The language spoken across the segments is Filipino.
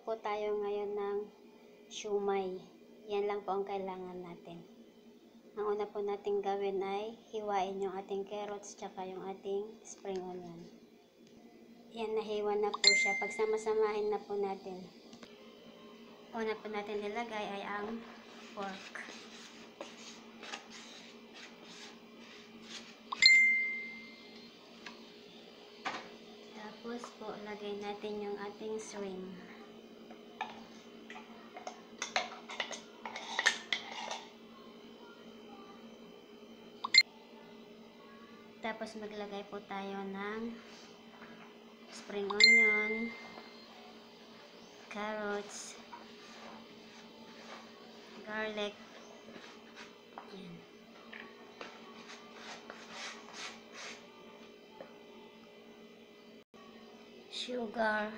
po tayo ngayon ng siumay. Yan lang po ang kailangan natin. Ang una po natin gawin ay hiwain yung ating carrots tsaka yung ating spring onion. Yan, nahiwa na po siya. Pagsama-samahin na po natin. Una po natin ilagay ay ang pork. Tapos po, lagay natin yung ating shrimp. Tapos maglagay po tayo ng spring onion, carrots, garlic, yan. Sugar,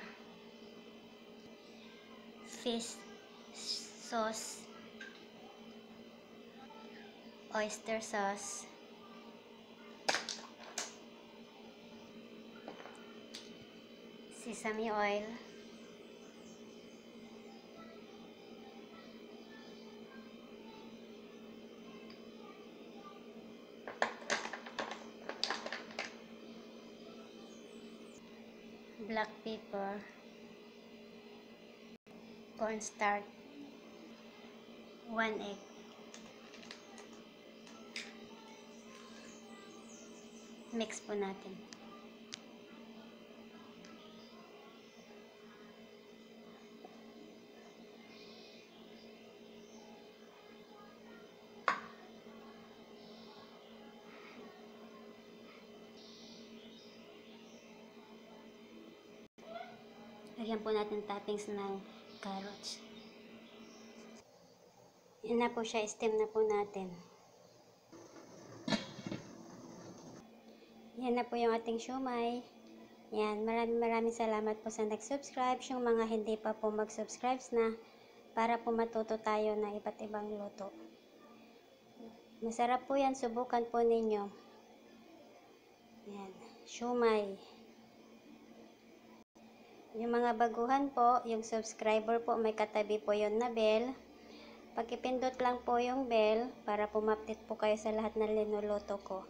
fish sauce, oyster sauce, sesame oil, black pepper, cornstarch, 1 egg. Mix po natin. Lagyan po natin toppings ng carrots. Yan na po siya, steam na po natin. Yan na po yung ating siumay. Yan, maraming salamat po sa nag-subscribe. Yung mga hindi pa po mag-subscribe na, para po matuto tayo ng iba't ibang luto. Masarap po yan, subukan po ninyo. Yan, siumay. Yung mga baguhan po, yung subscriber po, may katabi po yon na bell. Pagkipindot lang po yung bell para po ma-update po kayo sa lahat ng linuluto ko.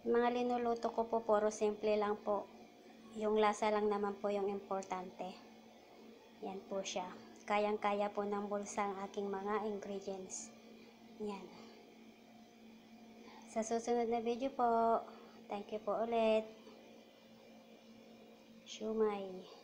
Yung mga linuluto ko po, puro simple lang po. Yung lasa lang naman po yung importante. Yan po siya. Kayang-kaya po ng bulsa ang aking mga ingredients. Yan. Sa susunod na video po, thank you po ulit. Siumay.